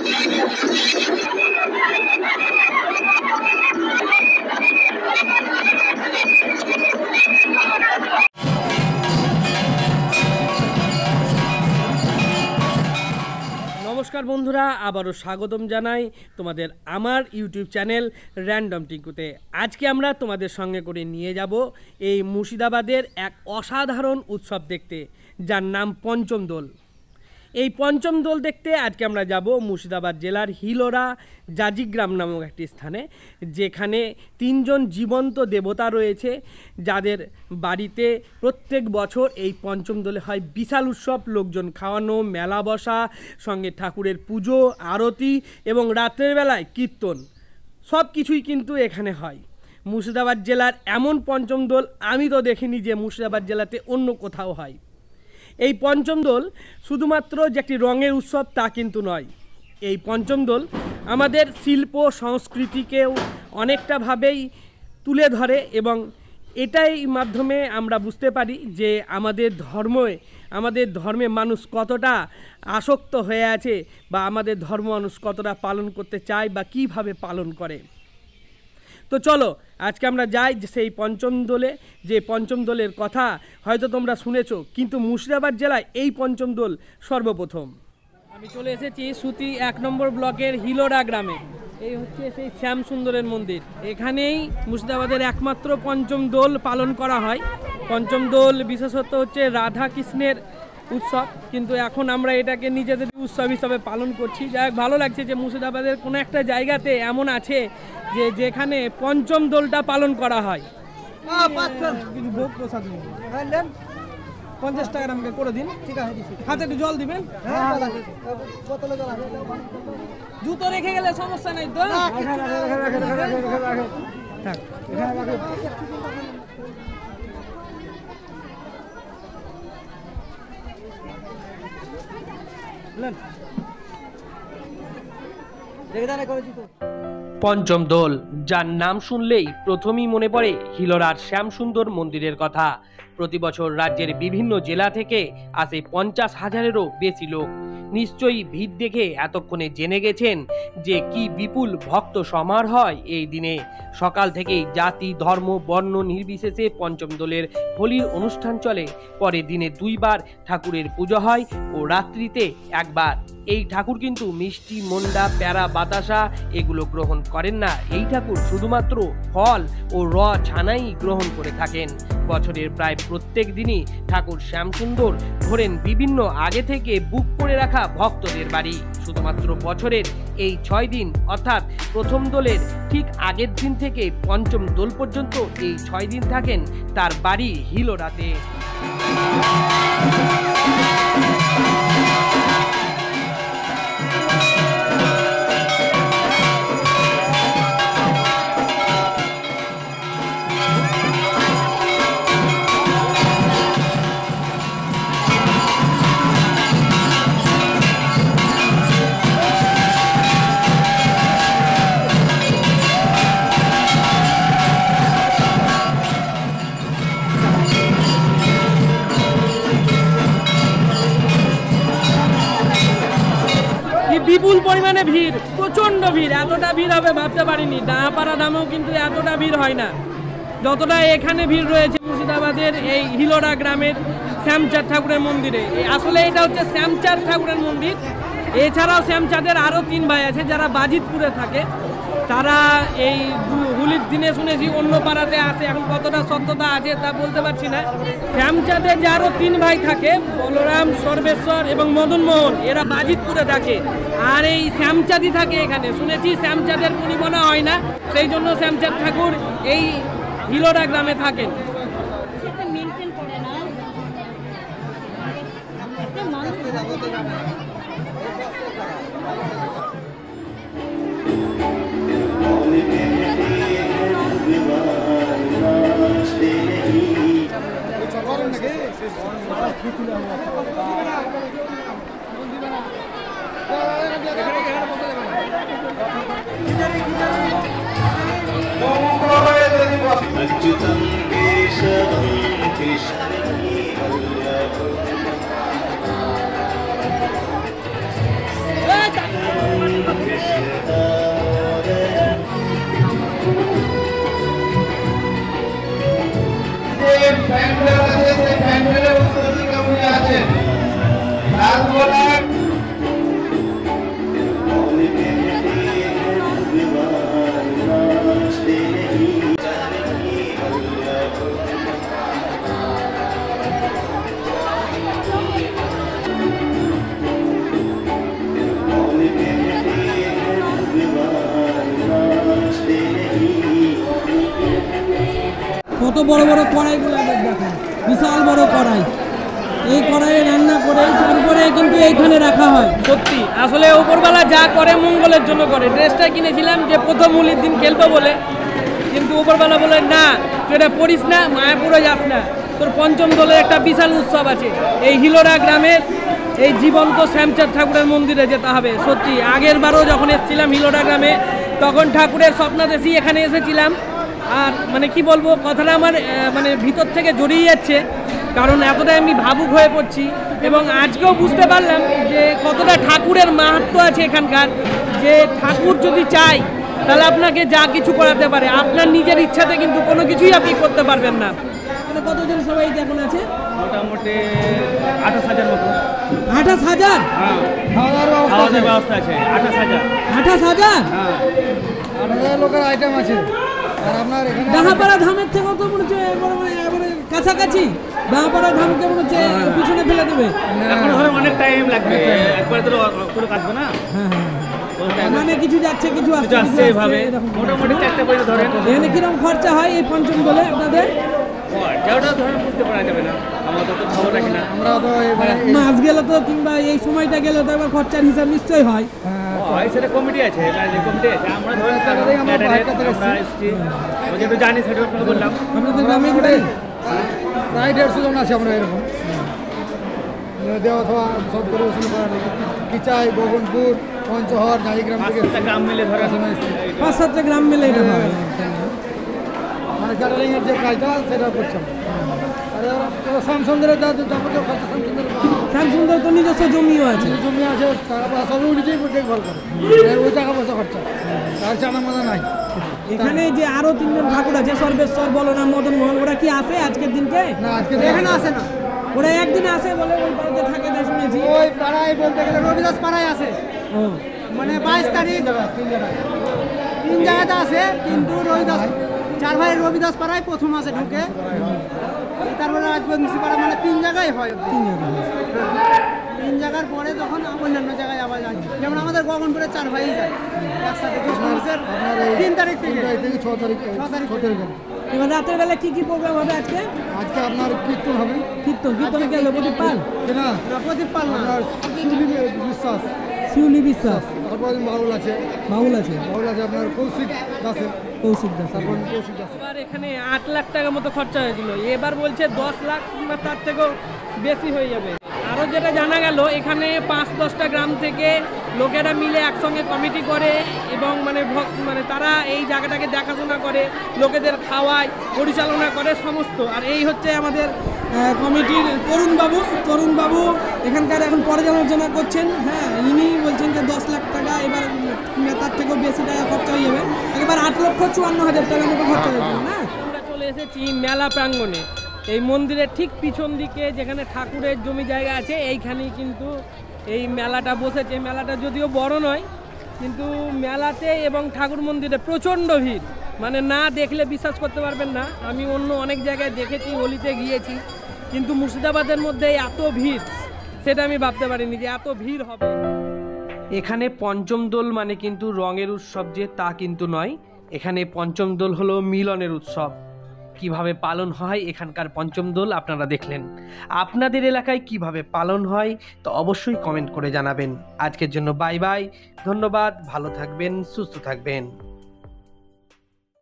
নমস্কার বন্ধুরা, আবারও স্বাগতম জানাই তোমাদের আমার ইউটিউব চ্যানেল র্যান্ডম টিঙ্কুতে। আজকে আমরা তোমাদের সঙ্গে করে নিয়ে যাব এই মুর্শিদাবাদের এক অসাধারণ উৎসব দেখতে, যার নাম পঞ্চম দোল। এই পঞ্চম দোল দেখতে আজকে আমরা যাব মুর্শিদাবাদ জেলার হিলোরা জাজিগ্রাম নামক একটি স্থানে, যেখানে তিনজন জীবন্ত দেবতা রয়েছে, যাদের বাড়িতে প্রত্যেক বছর এই পঞ্চম দোলে হয় বিশাল উৎসব। লোকজন খাওয়ানো, মেলা বসা, সঙ্গে ঠাকুরের পুজো, আরতি এবং রাত্রের বেলায় কীর্তন, সব কিছুই কিন্তু এখানে হয়। মুর্শিদাবাদ জেলার এমন পঞ্চম দোল আমি তো দেখিনি যে মুর্শিদাবাদ জেলাতে অন্য কোথাও হয়। এই পঞ্চম দোল শুধুমাত্র যে একটি রঙের উৎসব তা কিন্তু নয়। এই পঞ্চম দোল আমাদের শিল্প সংস্কৃতিকেও অনেকটাভাবেই তুলে ধরে, এবং এটাই মাধ্যমে আমরা বুঝতে পারি যে আমাদের ধর্মে মানুষ কতটা আসক্ত হয়ে আছে, বা আমাদের ধর্ম মানুষ কতটা পালন করতে চায় বা কিভাবে পালন করে। তো চলো আজকে আমরা যাই সেই পঞ্চম দোলে। যে পঞ্চম দোলের কথা হয়তো তোমরা শুনেছো, কিন্তু মুর্শিদাবাদ জেলায় এই পঞ্চম দোল সর্বপ্রথম। আমি চলে এসেছি সুতি 1 নম্বর ব্লকের হিলোরা গ্রামে। এই হচ্ছে সেই শ্যাম সুন্দরের মন্দির। এখানেই মুর্শিদাবাদের একমাত্র পঞ্চম দোল পালন করা হয়। পঞ্চম দোল বিশেষত হচ্ছে রাধা কৃষ্ণের উৎসব, কিন্তু এখন আমরা এটাকে নিজেদের উৎসব হিসাবে পালন করছি। যাই হোক, ভালো লাগছে যে মুর্শিদাবাদের কোনো একটা জায়গাতে এমন আছে যে যেখানে পঞ্চম দোলটা পালন করা হয়। 50 টাকার আমাকে করে দিন। ঠিক আছে, হাতে একটু জল দিবেন। জুতো রেখে গেলে সমস্যা নেই তো। পঞ্চম দোল, যার নাম শুনলেই প্রথমেই মনে পড়ে হিলোরার শ্যামসুন্দর মন্দিরের কথা। প্রতি বছর রাজ্যের বিভিন্ন জেলা থেকে আসে 50,000-এরও বেশি লোক। নিশ্চয়ই ভিড় দেখে এতক্ষণে জেনে গেছেন যে কি বিপুল ভক্ত সমার হয় এই দিনে। সকাল থেকেই জাতি, ধর্ম, বর্ণ নির্বিশেষে পঞ্চম দোলের হোলির অনুষ্ঠান চলে। পরে দিনে 2 বার ঠাকুরের পুজো হয় ও রাত্রিতে 1 বার। এই ঠাকুর কিন্তু মিষ্টি, মন্ডা, প্যারা, বাতাসা এগুলো গ্রহণ করেন না। এই ঠাকুর শুধুমাত্র ফল ও ছানাই গ্রহণ করে থাকেন। বছরের প্রায় প্রত্যেক দিনই ঠাকুর শ্যামসুন্দর ঘোরেন বিভিন্ন আগে থেকে বুক করে রাখা ভক্তদের বাড়ি। শুধুমাত্র বছরের এই 6 দিন, অর্থাৎ প্রথম দোলের ঠিক আগের দিন থেকে পঞ্চম দোল পর্যন্ত এই 6 দিন থাকেন তার বাড়ি হিলোরাতে। বিপুল পরিমাণে ভিড়, প্রচন্ড ভিড়। এতটা ভিড় হবে ভাবতে পারিনি। ডাঁপাড়া দামেও কিন্তু এতটা ভিড় হয় না যতটা এখানে ভিড় রয়েছে মুর্শিদাবাদের এই হিলোরা গ্রামের শ্যামচাঁদ ঠাকুরের মন্দিরে। আসলে এটা হচ্ছে শ্যামচাঁদ ঠাকুরের মন্দির। এছাড়াও শ্যামচাঁদের আরও 3 ভাই আছে যারা বাজিতপুরে থাকে। তারা এই হোলির দিনে শুনেছি অন্য পাড়াতে আসে। এখন কতটা সত্যতা আছে তা বলতে পারছি না। শ্যামচাঁদের যে আরও 3 ভাই থাকে, বলরাম, সর্বেশ্বর এবং মদন মোহন, এরা বাজিতপুরে থাকে। আর এই শ্যামচাঁদই থাকে এখানে। শুনেছি শ্যামচাঁদের পরিমাণা হয় না, সেই জন্য শ্যামচাঁদ ঠাকুর এই হিলোরা গ্রামে থাকেন। अच्युतं केशवं कृष्णं वल्लभं বড় বড় কড়াইগুলো দেখেন, বিশাল বড় কড়াই। এই কড়াইয়ে রান্না করে তারপরে কিন্তু এইখানে রাখা হয়। সত্যি আসলে উপরবেলা যা করে মঙ্গলের জন্য করে। ড্রেসটা কিনেছিলাম যে প্রথম হোলির দিন খেলবো বলে, কিন্তু উপরবেলা বলে না তুই এটা পড়িস না, মায়াপুরে যাস না, তোর পঞ্চম দলের একটা বিশাল উৎসব আছে এই হিলোরা গ্রামের এই জীবন্ত শ্যামচাঁদ ঠাকুরের মন্দিরে যেতে হবে। সত্যি আগের বারও যখন এসেছিলাম হিলোরা গ্রামে তখন ঠাকুরের স্বপ্নাদেশী এখানে এসেছিলাম। আর মানে কি বলবো, কথাটা আমার মানে ভিতর থেকে জড়িয়ে যাচ্ছে, কারণ এতটাই আমি ভাবুক হয়ে পড়ছি। এবং আজকেও বুঝতে পারলাম যে কতটা ঠাকুরের মাহাত্ম্য আছে এখানকার, যে ঠাকুর যদি চাই তাহলে আপনাকে যা কিছু করাতে পারে, আপনার নিজের ইচ্ছাতে কিন্তু কোনো কিছুই আপনি করতে পারবেন না। মানে কতজন সবাই এখন আছে? মোটামুটি 28,000 মতো। 28,000? হ্যাঁ, খাওয়া দাওয়ার ব্যবস্থা আছে 28,000। 28,000? হ্যাঁ, 8,000 লোকের আইটেম আছে। আর আপনার এখানে ডাহাপাড়া ধামের থেকেও তো মনে হচ্ছে একবারে কাছাকাছি। ডাহাপাড়া ধামকে মনে হচ্ছে পিছনে ফেলে দেবে। এখন ধরো অনেক টাইম লাগবে, একবারে তো পুরো কাটবে না। হ্যাঁ হ্যাঁ, মানে কিছু যাচ্ছে কিছু আসছে, কিছু আসছে, এইভাবে এরকম। মোটামুটি 4টা পয়সা ধরেন। এখানে কিরকম খরচা হয় এই পঞ্চম দলে আপনাদের? যেটা ধরেন বুঝতে পারা যাবে না, আমাদের তো খবর রাখি না। আমরা তো এবারে মাস গেলে তো কিংবা এই সময়টা গেলে তো একবার খরচার হিসাব নিশ্চয়ই হয়। হয় সেটা কমিটি আছে, যে কমিটি আছে আমরা ধরেন আমরা বাইরে থেকে আমরা এসেছি, ওই যেটা জানি সেটা আপনাকে বললাম। আপনাদের গ্রামে কি বাড়ি? প্রায় 150 জন আছে আমরা এরকম দেওয়া অথবা সব পরিবেশন করার লাগে। কিচাই, বগনপুর, পঞ্চহর, জাহিগ্রাম থেকে 5-7টা গ্রাম মিলে ধরে আসলে 5-7টা গ্রাম মিলে এটা হয়। মানে ক্যাটারিংয়ের যে কাজটা সেটা করছিলাম। আর শ্যামসুন্দরের যাবতীয় খরচা শ্যামসুন্দর তো নিজস্ব জমিও আছে। জমি আছে, টাকা পয়সা সবই নিজেই দেখভাল করে, ওই টাকা পয়সা খরচা তার চানা মানা নাই। এখানে যে আরো 3জন ঠাকুর আছে, সর্বেশ্বর, বলরাম, মদন মোহন, ওরা কি আসে আজকের দিনকে? না, আজকে এখানে আসে না, ওরা একদিন আসে বলে ওই বাড়িতে থাকে, তাই শুনেছি। ওই পাড়ায় বলতে গেলে রবিদাস পাড়ায় আছে, ও মানে 22 তারিখ 3 জায়গাতে আছে, কিন্তু রবিদাস 4 ভাই রবিদাস পাড়ায় প্রথম আসে ঢুকে, তারপরে রাজবংশী পাড়া, মানে 3 জায়গায় হয়। 3 জায়গার পরে তখন অন্যান্য জায়গায় আবার যায়, যেমন আমাদের গগনপুরে 4 ভাই যায় একসাথে জ্যৈষ্ঠ মাসের 3 তারিখ থেকে 6 তারিখ। এবার রাতের বেলা কি কি প্রোগ্রাম হবে আজকে? আজকে আপনার কীর্তন হবে। কীর্তনে কি হবে? প্রদীপ পাল? না, প্রদীপ পাল না, আপনার শিউলি বিশ্বাস। শিউলি বিশ্বাস, তারপর বাউল আছে, বাউল আছে আপনার কৌশিক দাসের, কৌশিক দাস। তারপর কৌশিক দাস। এবার এখানে 8 লাখ টাকা মতো খরচা হয়েছিল, এবার বলছে 10 লাখ কিংবা তার থেকেও বেশি হয়ে যাবে। আরও যেটা জানা গেল, এখানে 5-10টা গ্রাম থেকে লোকেরা মিলে একসঙ্গে কমিটি করে এবং মানে তারা এই জায়গাটাকে দেখাশোনা করে, লোকেদের খাওয়ায়, পরিচালনা করে সমস্ত। আর এই হচ্ছে আমাদের কমিটির তরুণবাবু এখানকার এখন পর্যালোচনা করছেন। হ্যাঁ, ইনি বলছেন যে 10 লাখ টাকা এবার কিংবা তার থেকেও বেশি টাকা খরচা হয়ে যাবে। এবার 8,54,000 টাকার মতো খরচা হয়েছে না? আমরা চলে এসেছি মেলা প্রাঙ্গণে। এই মন্দিরের ঠিক পিছন দিকে যেখানে ঠাকুরের জমি জায়গা আছে, এইখানেই কিন্তু এই মেলাটা বসেছে। মেলাটা যদিও বড় নয়, কিন্তু মেলাতে এবং ঠাকুর মন্দিরে প্রচণ্ড ভিড়, মানে না দেখলে বিশ্বাস করতে পারবেন না। আমি অন্য অনেক জায়গায় দেখেছি, হোলিতে গিয়েছি, কিন্তু মুর্শিদাবাদের মধ্যে এত ভিড় সেটা আমি ভাবতে পারিনি যে এত ভিড় হবে। এখানে পঞ্চম দোল মানে কিন্তু রঙের উৎসব যে তা কিন্তু নয়, এখানে পঞ্চম দোল হলো মিলনের উৎসব। কিভাবে পালন হয় এখানকার পঞ্চম দোল আপনারা দেখলেন। আপনাদের এলাকায় কিভাবে পালন হয় তো অবশ্যই কমেন্ট করে জানাবেন। আজকের জন্য বাই বাই, ধন্যবাদ, ভালো থাকবেন, সুস্থ থাকবেন।